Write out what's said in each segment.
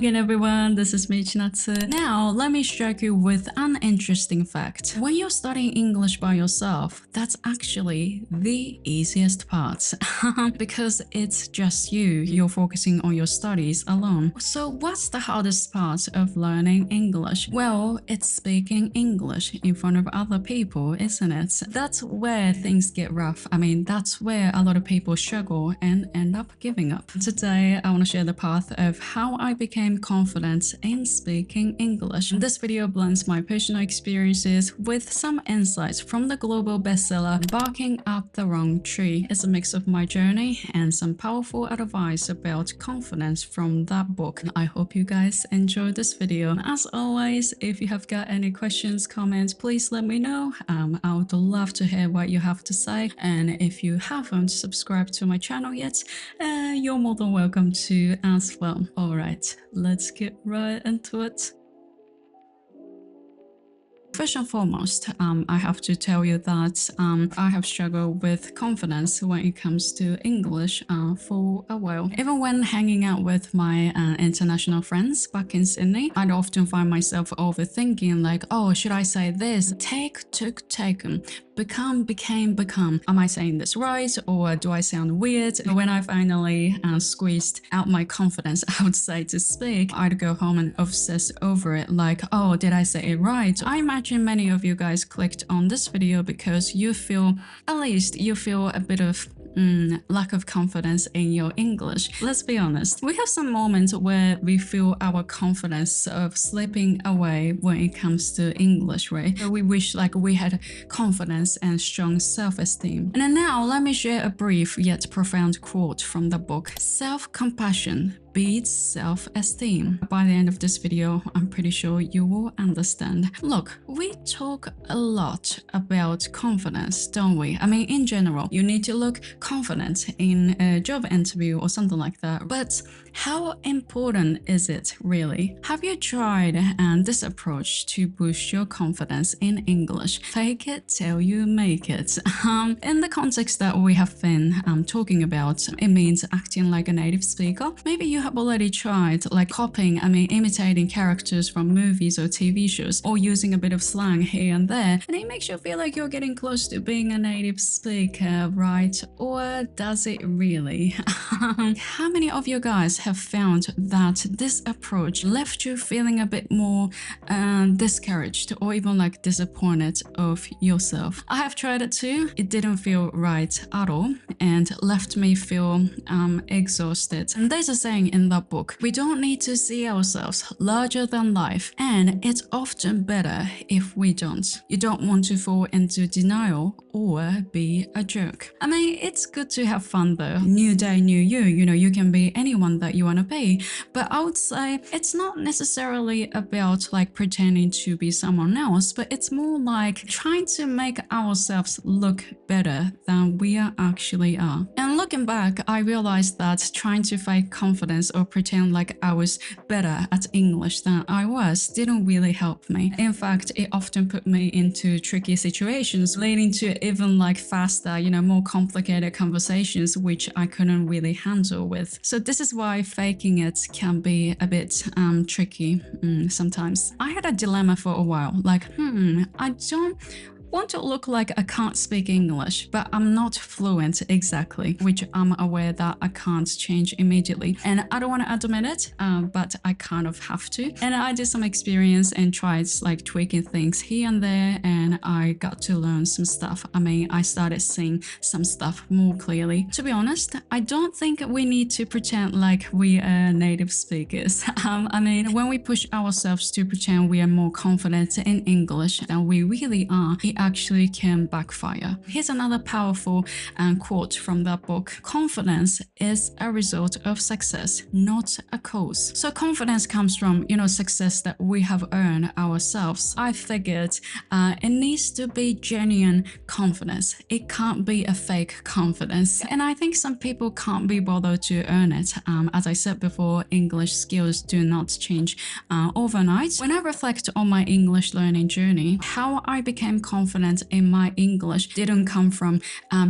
again everyone, this is Michinatsu. Now let me strike you with an interesting fact. When you're studying English by yourself, that's actually the easiest part because it's just you're focusing on your studies alone. So what's the hardest part of learning English? Well, it's speaking English in front of other people, isn't it? That's where things get rough. That's where a lot of people struggle and end up giving up. Today, I want to share the path of how I became confident in speaking English. This video blends my personal experiences with some insights from the global bestseller Barking Up the Wrong Tree. It's a mix of my journey and some powerful advice about confidence from that book. I hope you guys enjoy this video. As always, if you have got any questions, comments, please let me know. I would love to hear what you have to say. And if you haven't subscribed to my channel yet, you're more than welcome to as well. Alright, let's get right into it. First and foremost, I have to tell you that I have struggled with confidence when it comes to English for a while. Even when hanging out with my international friends back in Sydney, I'd often find myself overthinking like, oh, should I say this? Take, took, taken. Become, became, become. Am I saying this right or do I sound weird? When I finally squeezed out my confidence, I would say to speak, I'd go home and obsess over it like, oh, did I say it right? I imagine many of you guys clicked on this video because you feel a bit of lack of confidence in your English. Let's be honest, we have some moments where we feel our confidence of slipping away when it comes to English, right? We wish like we had confidence and strong self-esteem. And then now let me share a brief yet profound quote from the book. Self-compassion beats self-esteem. By the end of this video, I'm pretty sure you will understand. Look, we talk a lot about confidence, don't we? In general, you need to look confident in a job interview or something like that. But how important is it really? Have you tried this approach to boost your confidence in English? Fake it till you make it. In the context that we have been talking about, it means acting like a native speaker. Maybe you have already tried like copying, imitating characters from movies or TV shows, or using a bit of slang here and there, and it makes you feel like you're getting close to being a native speaker, right? Or does it really? How many of you guys have found that this approach left you feeling a bit more discouraged or even like disappointed of yourself? I have tried it too. It didn't feel right at all and left me feel exhausted. And there's a saying in that book, we don't need to see ourselves larger than life, and it's often better if we don't. You don't want to fall into denial or be a jerk. It's good to have fun though. New day, new you can be anyone that you want to be, but I would say it's not necessarily about like pretending to be someone else, but it's more like trying to make ourselves look better than we actually are. And looking back, I realized that trying to fake confidence or pretend like I was better at English than I was didn't really help me. In fact, it often put me into tricky situations, leading to even like faster, more complicated conversations which I couldn't really handle with. So this is why faking it can be a bit tricky sometimes. I had a dilemma for a while, like, I don't want to look like I can't speak English, but I'm not fluent exactly, which I'm aware that I can't change immediately. And I don't want to admit it, but I kind of have to. And I did some experience and tried like tweaking things here and there, and I got to learn some stuff. I started seeing some stuff more clearly. To be honest, I don't think we need to pretend like we are native speakers. When we push ourselves to pretend we are more confident in English than we really are, it actually can backfire. Here's another powerful quote from that book. Confidence is a result of success, not a cause. So confidence comes from, success that we have earned ourselves. I figured it needs to be genuine confidence. It can't be a fake confidence. And I think some people can't be bothered to earn it. As I said before, English skills do not change overnight. When I reflect on my English learning journey, how I became confident confident in my English didn't come from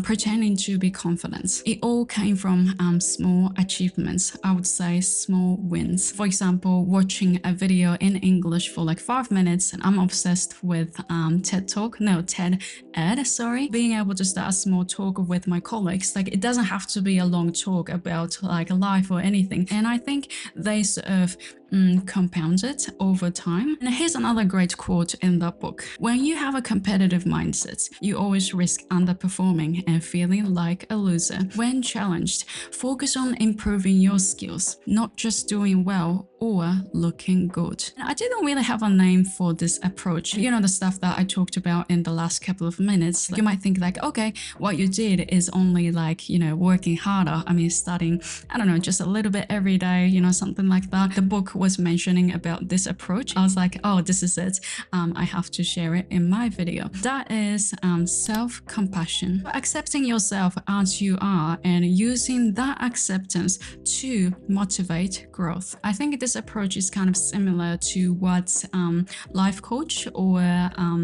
pretending to be confident. It all came from small achievements. I would say small wins. For example, watching a video in English for like 5 minutes. I'm obsessed with TED Ed, being able to start a small talk with my colleagues. Like, it doesn't have to be a long talk about like life or anything. And I think they sort of compounded over time. And here's another great quote in the book. When you have a competitive mindset, you always risk underperforming and feeling like a loser. When challenged, focus on improving your skills, not just doing well or looking good. I didn't really have a name for this approach. You know, the stuff that I talked about in the last couple of minutes. You might think like, okay, what you did is only like, you know, working harder. I mean, studying, I don't know, just a little bit every day, you know, something like that. The book was mentioning about this approach. I was like, oh, this is it. I have to share it in my video. That is self-compassion. Accepting yourself as you are and using that acceptance to motivate growth. I think this approach is kind of similar to what life coach or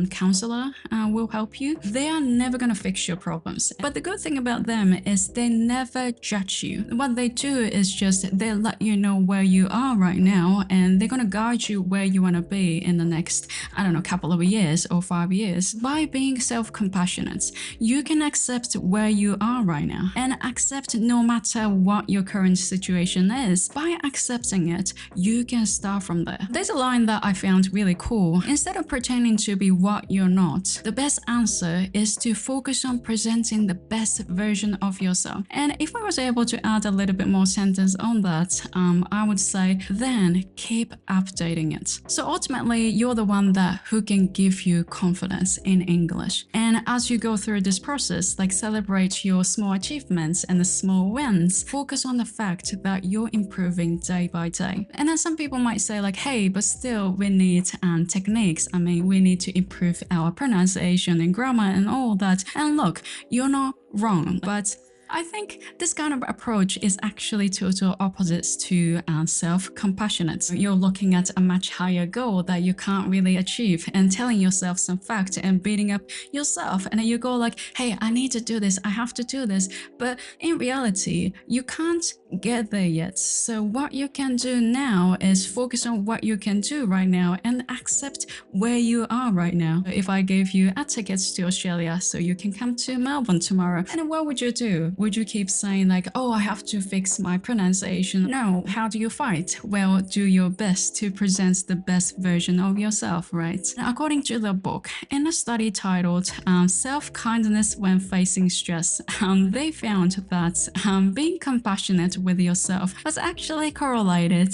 counselor will help you. They are never going to fix your problems. But the good thing about them is they never judge you. What they do is just they let you know where you are right now, and they're going to guide you where you want to be in the next, I don't know, couple of years or 5 years. By being self-compassionate, you can accept where you are right now and accept no matter what your current situation is. By accepting it, you can start from there. There's a line that I found really cool. Instead of pretending to be what you're not, the best answer is to focus on presenting the best version of yourself. And if I was able to add a little bit more sentence on that, I would say, then keep updating it. So ultimately, you're the one who can give you confidence in English. And as you go through this process, like celebrate your small achievements and the small wins. Focus on the fact that you're improving day by day. And then some people might say like, hey, but still we need techniques. I mean, we need to improve our pronunciation and grammar and all that. And look, you're not wrong, but I think this kind of approach is actually total opposites to self-compassionate. You're looking at a much higher goal that you can't really achieve and telling yourself some facts and beating up yourself. And then you go like, hey, I need to do this. I have to do this. But in reality, you can't get there yet. So what you can do now is focus on what you can do right now and accept where you are right now. If I gave you a ticket to Australia so you can come to Melbourne tomorrow, and what would you do? Would you keep saying like, oh, I have to fix my pronunciation? No. How do you fight? Well, do your best to present the best version of yourself, right? Now, according to the book, in a study titled Self-Kindness When Facing Stress, they found that being compassionate with yourself was actually correlated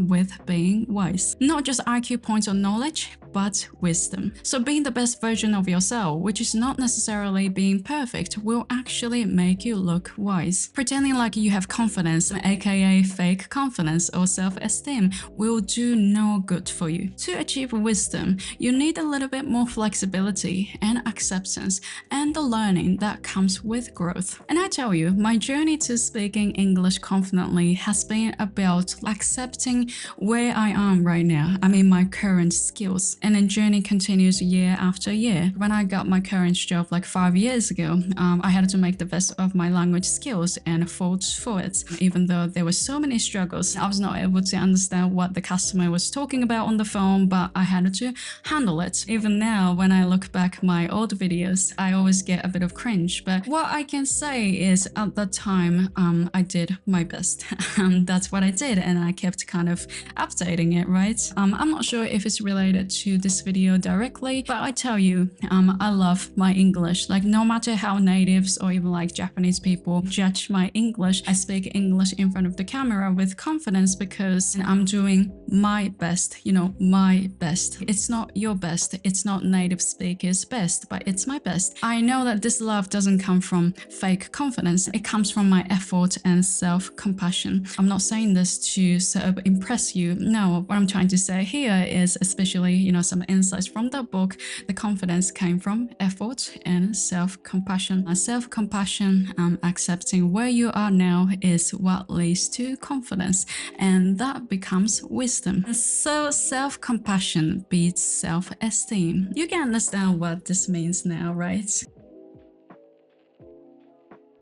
with being wise. Not just IQ points of knowledge, but wisdom. So being the best version of yourself, which is not necessarily being perfect, will actually make you look wise. Pretending like you have confidence, aka fake confidence or self-esteem, will do no good for you. To achieve wisdom, you need a little bit more flexibility and acceptance and the learning that comes with growth. And I tell you, my journey to speaking English confidently has been about accepting where I am right now. I mean, my current skills. And the journey continues year after year. When I got my current job like 5 years ago, I had to make the best of my language skills and fought for it. Even though there were so many struggles, I was not able to understand what the customer was talking about on the phone, but I had to handle it. Even now, when I look back my old videos, I always get a bit of cringe. But what I can say is at that time, I did my best. That's what I did, and I kept kind of updating it, right? I'm not sure if it's related to this video directly, but I tell you, I love my English. Like, no matter how natives or even like Japanese people judge my English, I speak English in front of the camera with confidence because I'm doing my best, you know, my best. It's not your best, it's not native speakers' best, but it's my best. I know that this love doesn't come from fake confidence, it comes from my effort and self-compassion. I'm not saying this to sort of impress you. No, what I'm trying to say here is, especially, you know, some insights from the book, the confidence came from effort and self-compassion. Self-compassion accepting where you are now is what leads to confidence, and that becomes wisdom. So self-compassion beats self-esteem. You can understand what this means now, right?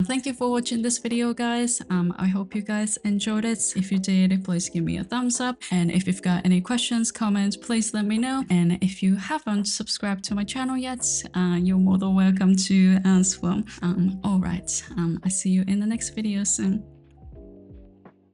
Thank you for watching this video, guys. I hope you guys enjoyed it. If you did, please give me a thumbs up. And if you've got any questions, comments, please let me know. And if you haven't subscribed to my channel yet, you're more than welcome to as well. Alright, I see you in the next video soon.